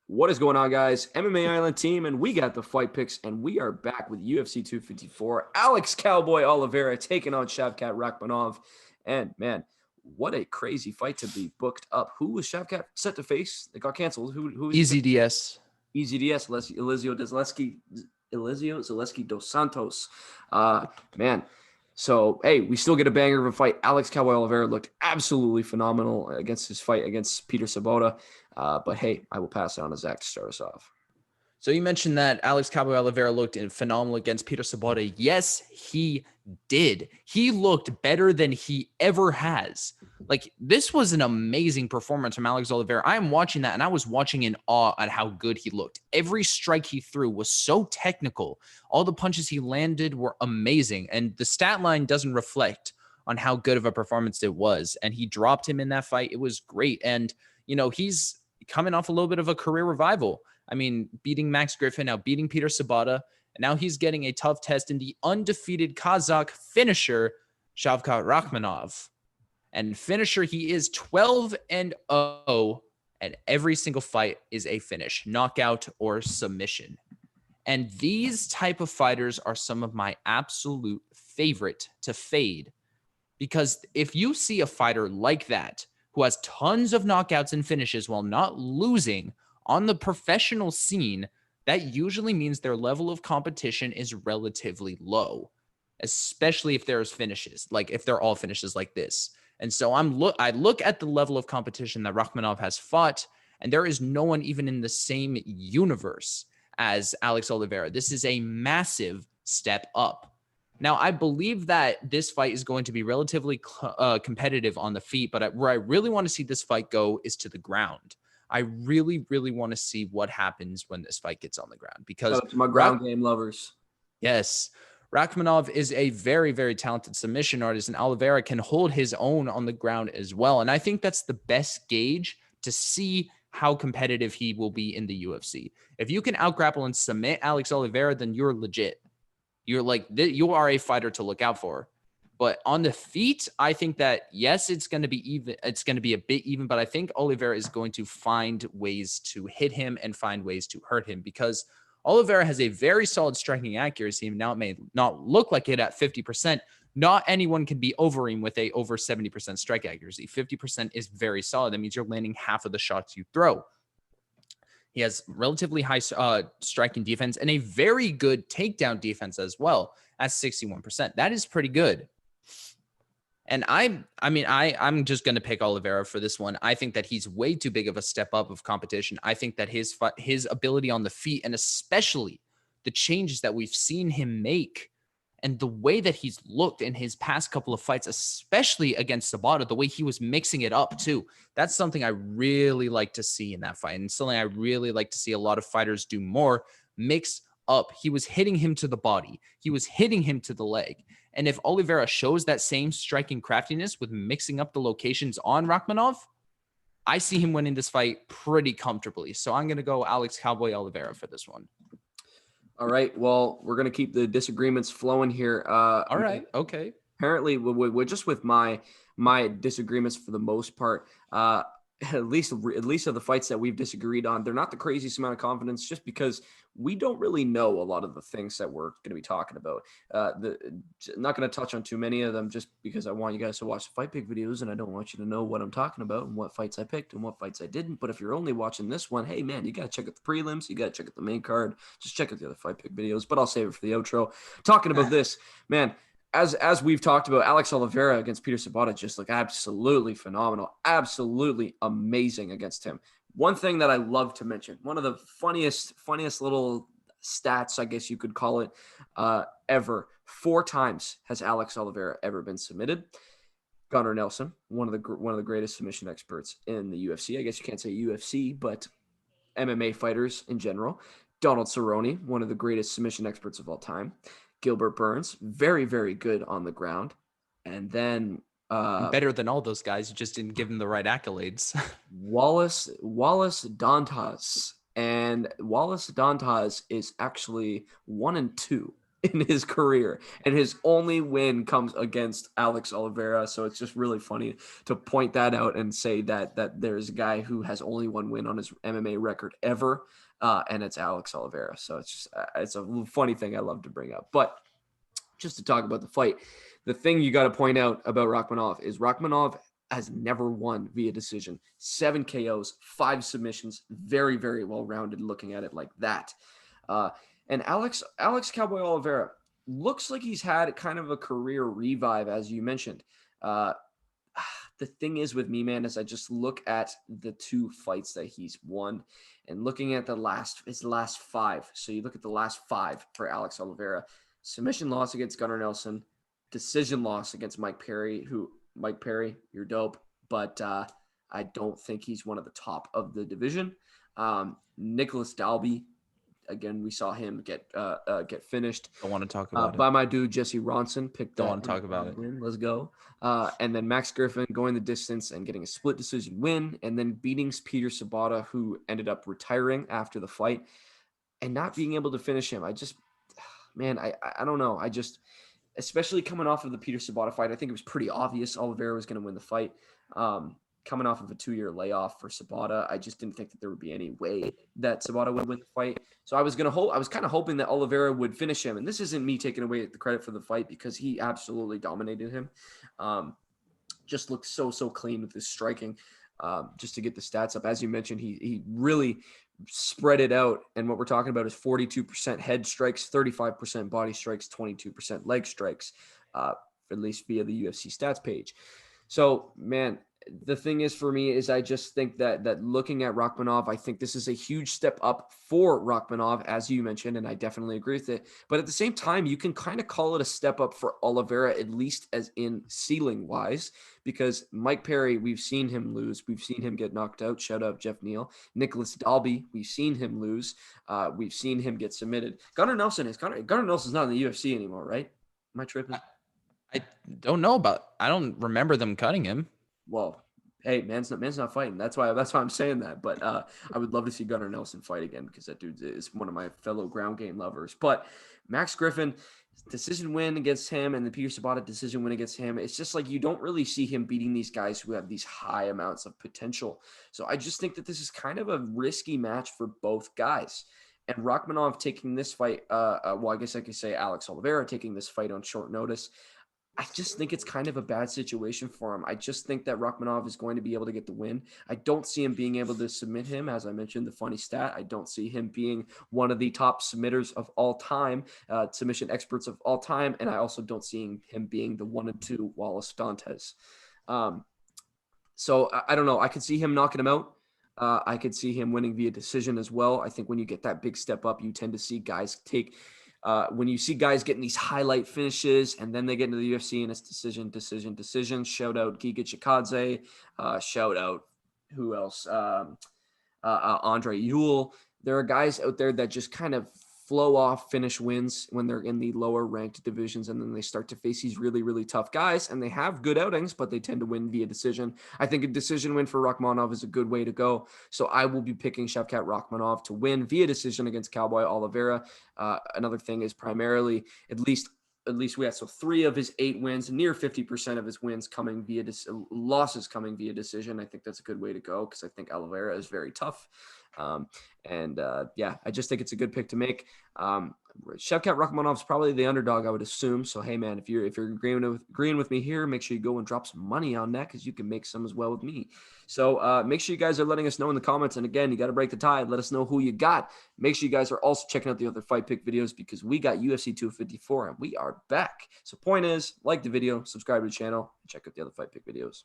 What is going on, guys? MMA Island team, and we got the fight picks, and we are back with UFC 254. Alex Cowboy Oliveira taking on Shavkat Rakhmonov. And man, what a crazy fight to be booked up. Who was Shavkat set to face? It got canceled. Who is Easy DS. Easy DS, Elizio Zaleski dos Santos. Man. So, hey, we still get a banger of a fight. Alex Cowboy Oliveira looked absolutely phenomenal against his fight against Peter Sabota. But hey, I will pass it on to Zach to start us off. So you mentioned that Alex Cowboy Oliveira looked phenomenal against Peter Sabota. Yes, he did. He looked better than he ever has. Like, this was an amazing performance from Alex Oliveira. I am watching that, and I was watching in awe at how good he looked. Every strike he threw was so technical. All the punches he landed were amazing, and the stat line doesn't reflect on how good of a performance it was. And he dropped him in that fight. It was great. And, you know, he's coming off a little bit of a career revival. I mean, beating Max Griffin, now beating Peter Sabota, and now he's getting a tough test in the undefeated Kazakh finisher, Shavkat Rakhmonov. And finisher, he is 12-0, and every single fight is a finish, knockout or submission. And these type of fighters are some of my absolute favorite to fade, because if you see a fighter like that who has tons of knockouts and finishes while not losing on the professional scene, that usually means their level of competition is relatively low, especially if there's finishes, like if they're all finishes like this. And so I look at the level of competition that Rakhmonov has fought, and there is no one even in the same universe as Alex Oliveira. This is a massive step up. Now, I believe that this fight is going to be relatively competitive on the feet, but where I really want to see this fight go is to the ground. I really, really want to see what happens when this fight gets on the ground, because to my ground game lovers. Yes, Rakhmonov is a very, very talented submission artist, and Oliveira can hold his own on the ground as well. And I think that's the best gauge to see how competitive he will be in the UFC. If you can outgrapple and submit Alex Oliveira, then you're legit. You are a fighter to look out for. But on the feet, I think that, yes, it's going to be even. It's going to be a bit even, but I think Oliveira is going to find ways to hit him and find ways to hurt him, because Oliveira has a very solid striking accuracy. Now, it may not look like it at 50%. Not anyone can be over him with a over 70% strike accuracy. 50% is very solid. That means you're landing half of the shots you throw. He has relatively high striking defense and a very good takedown defense as well at 61%. That is pretty good. And I'm just going to pick Oliveira for this one. I think that he's way too big of a step up of competition. I think that his ability on the feet, and especially the changes that we've seen him make and the way that he's looked in his past couple of fights, especially against Sabata, the way he was mixing it up too. That's something I really like to see in that fight, and something I really like to see a lot of fighters do more, mix up. He was hitting him to the body. He was hitting him to the leg. And if Oliveira shows that same striking craftiness with mixing up the locations on Rakhmonov, I see him winning this fight pretty comfortably. So I'm going to go Alex Cowboy Oliveira for this one. All right. Well, we're going to keep the disagreements flowing here. All right. Okay. Apparently, we're just with my disagreements for the most part. At least of the fights that we've disagreed on, they're not the craziest amount of confidence, just because we don't really know a lot of the things that we're going to be talking about. Not going to touch on too many of them, just because I want you guys to watch the fight pick videos, and I don't want you to know what I'm talking about and what fights I picked and what fights I didn't. But if you're only watching this one, hey man, you got to check out the prelims, you got to check out the main card, just check out the other fight pick videos. But I'll save it for the outro. Talking about this, man. As we've talked about, Alex Oliveira against Peter Sabota just looked absolutely phenomenal, absolutely amazing against him. One thing that I love to mention, one of the funniest little stats, I guess you could call it, ever. 4 times has Alex Oliveira ever been submitted. Gunnar Nelson, one of the greatest submission experts in the UFC. I guess you can't say UFC, but MMA fighters in general. Donald Cerrone, one of the greatest submission experts of all time. Gilbert Burns, very, very good on the ground. And then better than all those guys. You just didn't give him the right accolades. Wallace Dantas. And Wallace Dantas is actually 1-2 in his career, and his only win comes against Alex Oliveira. So it's just really funny to point that out and say that there's a guy who has only one win on his MMA record ever, and it's Alex Oliveira. So it's just it's a funny thing I love to bring up. But just to talk about the fight, the thing you got to point out about Rakhmonov is Rakhmonov has never won via decision. 7 KOs, 5 submissions, very, very well-rounded looking at it like that. And Alex Cowboy Oliveira looks like he's had kind of a career revive, as you mentioned. The thing is with me, man, is I just look at the 2 fights that he's won and looking at his last 5. So you look at the last 5 for Alex Oliveira. Submission loss against Gunnar Nelson, decision loss against Mike Perry, you're dope, but I don't think he's one of the top of the division. Nicholas Dalby, again, we saw him get finished. Don't want to talk about it. By my dude Jesse Ronson. Don't want to talk about it. Let's go. And then Max Griffin going the distance and getting a split decision win, and then beating Peter Sabata, who ended up retiring after the fight and not being able to finish him. I don't know. Especially coming off of the Peter Sabata fight, I think it was pretty obvious Oliveira was going to win the fight. Coming off of a 2-year layoff for Sabata, I just didn't think that there would be any way that Sabata would win the fight. So I was kind of hoping that Oliveira would finish him. And this isn't me taking away the credit for the fight because he absolutely dominated him. Just looked so clean with his striking. Just to get the stats up, as you mentioned, he really spread it out. And what we're talking about is 42% head strikes, 35% body strikes, 22% leg strikes, at least via the UFC stats page. So, man, the thing is for me is I just think that looking at Rakhmonov, I think this is a huge step up for Rakhmonov, as you mentioned, and I definitely agree with it. But at the same time, you can kind of call it a step up for Oliveira, at least as in ceiling wise, because Mike Perry, we've seen him lose. We've seen him get knocked out. Shout out Jeff Neal. Nicholas Dalby, we've seen him lose. We've seen him get submitted. Gunnar Nelson's not in the UFC anymore, right? Am I tripping? I don't know I don't remember them cutting him. Well, hey, man's not fighting. That's why I'm saying that. But I would love to see Gunnar Nelson fight again because that dude is one of my fellow ground game lovers. But Max Griffin, decision win against him, and the Peter Sabata decision win against him. It's just like you don't really see him beating these guys who have these high amounts of potential. So I just think that this is kind of a risky match for both guys. And Rakhmonov taking this fight, well, I guess I could say Alex Oliveira taking this fight on short notice. I just think it's kind of a bad situation for him. I just think that Rakhmonov is going to be able to get the win. I don't see him being able to submit him. As I mentioned, the funny stat, I don't see him being one of the top submitters of all time, submission experts of all time. And I also don't see him being the 1 and 2 Wallace Dantes. So I don't know. I could see him knocking him out. I could see him winning via decision as well. I think when you get that big step up, you tend to see guys take when you see guys getting these highlight finishes and then they get into the UFC and it's decision. Shout out Giga Chikadze. Shout out who else? Andre Ewell. There are guys out there that just kind of flow off finish wins when they're in the lower ranked divisions, and then they start to face these really, really tough guys, and they have good outings, but they tend to win via decision. I think a decision win for Rakhmonov is a good way to go. So I will be picking Shavkat Rakhmonov to win via decision against Cowboy Oliveira. Another thing is primarily, at least we had 3 of his 8 wins, near 50% of his wins coming via losses coming via decision. I think that's a good way to go because I think Oliveira is very tough. I just think it's a good pick to make. Shavkat Rakhmonov is probably the underdog, I would assume. So, hey, man, if you're agreeing with me here, make sure you go and drop some money on that because you can make some as well with me. So make sure you guys are letting us know in the comments. And again, you got to break the tie. Let us know who you got. Make sure you guys are also checking out the other fight pick videos because we got UFC 254 and we are back. So point is, like the video, subscribe to the channel, and check out the other fight pick videos.